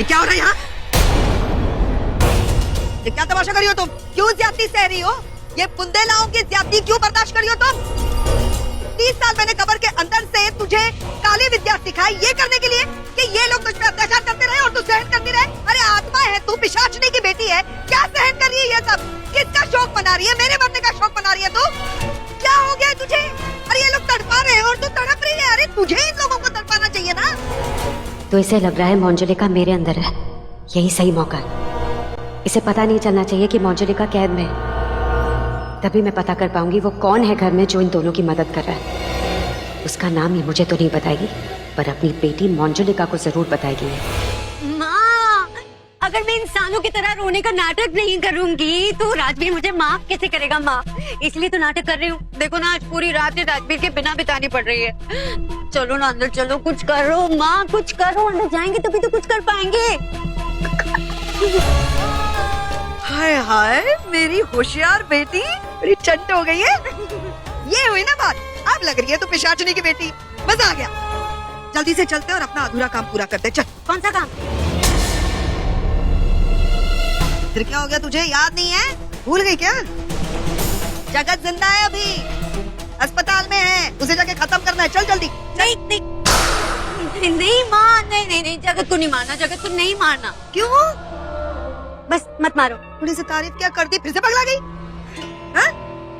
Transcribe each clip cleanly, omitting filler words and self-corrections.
ये क्या हो रहा है यहाँ? ये क्या तमाशा करी हो तुम? क्यों ज्यादती सह रही हो? ये बुंदेलाओं की ज्यादती क्यों बर्दाश्त करी हो तुम? 30 साल मैंने कब्र के अंदर से तुझे काली विद्या सिखाई ये करने के लिए कि ये लोग तुझ पे अत्याचार करते रहे और तू सहन करती रहे। अरे आत्मा है तू, पिशाचनी की बेटी है, क्या सहन कर रही है ये सब? किसका शौक मना रही है? मेरे मरने का शौक मना रही है तू? क्या हो गया तुझे? अरे ये लोग तड़पा रहे हैं और तू तड़प रही है। अरे तुझे इन लोगों को तड़पाना चाहिए ना। तो इसे लग रहा है मंजुलिका मेरे अंदर है, यही सही मौका है। इसे पता नहीं चलना चाहिए कि मंजुलिका कैद में है। तभी मैं पता कर पाऊंगी वो कौन है घर में जो इन दोनों की मदद कर रहा है। उसका नाम ही मुझे तो नहीं बताएगी, पर अपनी बेटी मंजुलिका को जरूर बताएगी। माँ, अगर मैं इंसानों की तरह रोने का नाटक नहीं करूंगी तो राजवीर मुझे माफ कैसे करेगा माँ? इसलिए तो नाटक कर रही हूँ। देखो ना, आज पूरी रात राजवीर के बिना बितानी पड़ रही है। चलो ना अंदर चलो, कुछ करो माँ, कुछ करो। अंदर जाएंगे तभी तो कुछ कर पाएंगे। हाय हाय, मेरी होशियार बेटी बड़ी चंट हो गई है। ये हुई ना बात, अब लग रही है तू पिशाचनी की बेटी। मजा आ गया। जल्दी से चलते और अपना अधूरा काम पूरा करते। चल। कौन सा काम? फिर क्या हो गया, तुझे याद नहीं है? भूल गई क्या? जगत जिंदा है, अभी अस्पताल में है, उसे जाके खत्म करना है। चल जल्दी। नहीं नहीं नहीं माँ, नहीं नहीं नहीं, जगत को नहीं मारना, जगत को नहीं मारना। क्यों? बस मत मारो। थोड़ी सी तारीफ क्या कर दी, फिर से पगला गई? हाँ?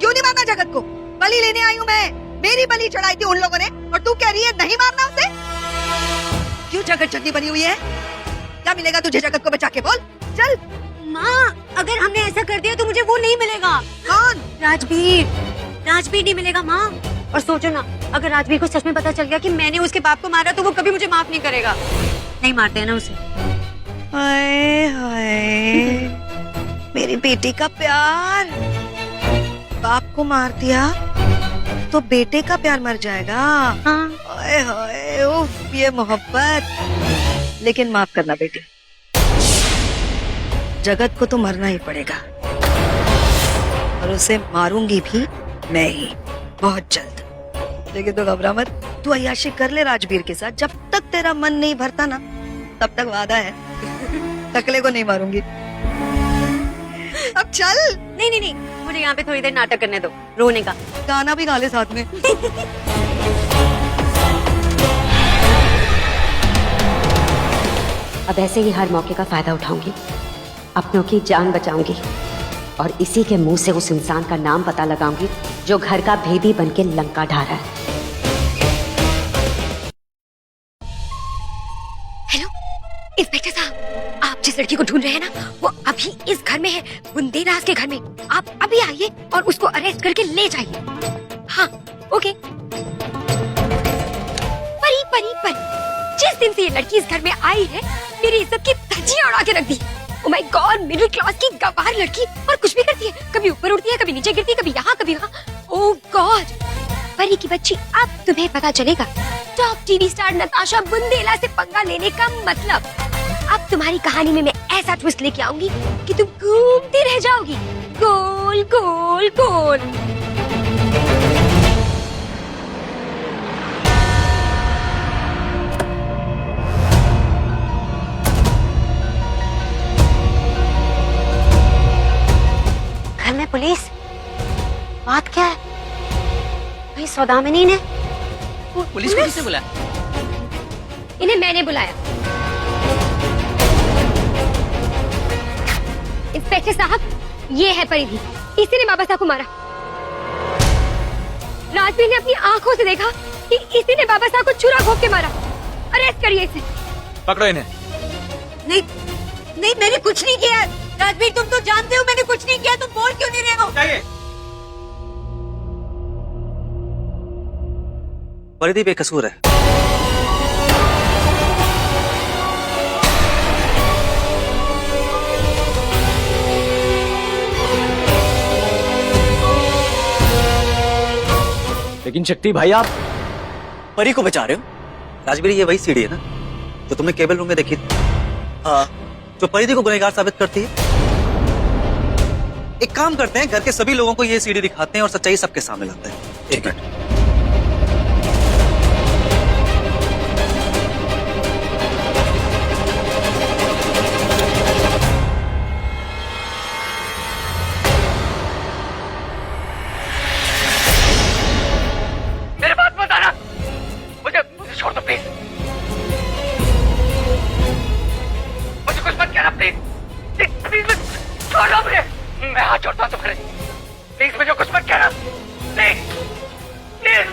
क्यों नहीं मारना जगत को? बलि लेने आई हूँ मैं। मेरी बलि चढ़ाई थी उन लोगों ने और तू कह रही है नहीं मारना उसे? क्यों जगत चंडी बनी हुई है? क्या मिलेगा तुझे जगत को बचा के? बोल। चल। माँ, अगर हमने ऐसा कर दिया तो मुझे वो नहीं मिलेगा। कौन? राजवीर। राजवीर नहीं मिलेगा माँ। और सोचो ना, अगर राजवीर को सच में पता चल गया कि मैंने उसके बाप को मारा तो वो कभी मुझे माफ नहीं करेगा। नहीं मारते हैं ना उसे। हाय हाय, मेरी बेटी का प्यार। बाप को मार दिया तो बेटे का प्यार मर जाएगा। हाँ। हाय हाय, उफ, ये मोहब्बत। लेकिन माफ करना बेटी, जगत को तो मरना ही पड़ेगा और उसे मारूंगी भी मैं ही, बहुत जल्द। लेकिन तो घबरा मत, तू अय्याशी कर ले राजवीर के साथ। जब तक तेरा मन नहीं भरता ना, तब तक वादा है टकले को नहीं मारूंगी। अब चल। नहीं नहीं नहीं, मुझे यहाँ पे थोड़ी देर नाटक करने दो, रोने का। गाना भी गा ले साथ में। अब ऐसे ही हर मौके का फायदा उठाऊंगी, अपनों की जान बचाऊंगी और इसी के मुंह से उस इंसान का नाम पता लगाऊंगी जो घर का भेदी बन के लंका ढा रहा है। हेलो इंस्पेक्टर साहब, आप जिस लड़की को ढूंढ रहे हैं ना, वो अभी इस घर में है, बुंदेलास के घर में। आप अभी आइए और उसको अरेस्ट करके ले जाइए। हाँ ओके। परी परी परी, जिस दिन से ये लड़की इस घर में आई है, मेरी इज्जत की धज्जियां उड़ा के रख दी। Oh my God, middle class की गवार लड़की, और कुछ भी करती है। कभी ऊपर उड़ती है, कभी नीचे गिरती है, कभी यहाँ कभी वहाँ। ओह गॉड, परी की बच्ची, अब तुम्हें पता चलेगा top TV star Natasha Bundela से पंगा लेने का मतलब। अब तुम्हारी कहानी में मैं ऐसा ट्विस्ट लेके आऊंगी कि तुम घूमती रह जाओगी, गोल गोल गोल। घर में पुलिस? बात क्या है? भाई सौदामिनी ने पुलिस को किसने बुलाया? इन्हें मैंने बुलाया। इंस्पेक्टर साहब, ये है परिधि, इसी ने बाबा साहब को मारा। राजवीर ने अपनी आंखों से देखा कि इसी ने बाबा साहब को छुरा घोंप के मारा। अरेस्ट करिए इसे। पकड़ो इन्हें। नहीं नहीं, मैंने कुछ नहीं किया। राजवीर, तुम तो जानते हो मैंने कुछ नहीं किया, तुम बोल क्यों नहीं रहे हो? परिधि बेकसूर है। लेकिन शक्ति भाई, आप परी को बचा रहे हो। राजवीर, ये वही सीढ़ी है ना जो तुमने केबल रूम में देखी थी, जो परिधि को गुनहगार साबित करती है। एक काम करते हैं, घर के सभी लोगों को ये सीढ़ी दिखाते हैं और सच्चाई सबके सामने लाते हैं। एक मिनट। प्लीज छोड़ो मुझे, मैं हाथ जोड़ता हूँ तुम्हारे, प्लीज मुझे कुछ मत कहना, प्लीज प्लीज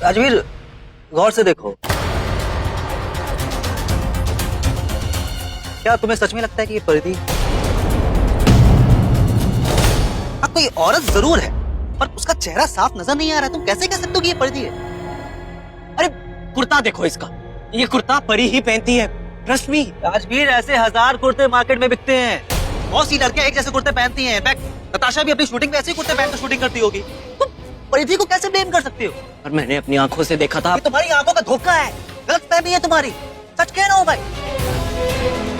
राजवीर गौर से देखो, क्या तुम्हें सच में लगता है कि ये परिधि? हाँ, कोई औरत जरूर है पर उसका चेहरा साफ नजर नहीं आ रहा है। तुम कैसे कह सकते हो कि ये परिधि है? अरे कुर्ता देखो इसका, ये कुर्ता परी ही पहनती है, ट्रस्ट मी। राजवीर ऐसे 1000 कुर्ते मार्केट में बिकते हैं, बहुत सी लड़कियां एक जैसे कुर्ते पहनती हैं। इनफैक्ट नताशा भी अपनी शूटिंग में ऐसे ही कुर्ते पहनकर शूटिंग करती होगी। तुम परिधि को कैसे ब्लेम कर सकते हो? और मैंने अपनी आंखों से देखा था। ये तुम्हारी आंखों का धोखा है, गलतफहमी है तुम्हारी। सच कह रहा हूं भाई।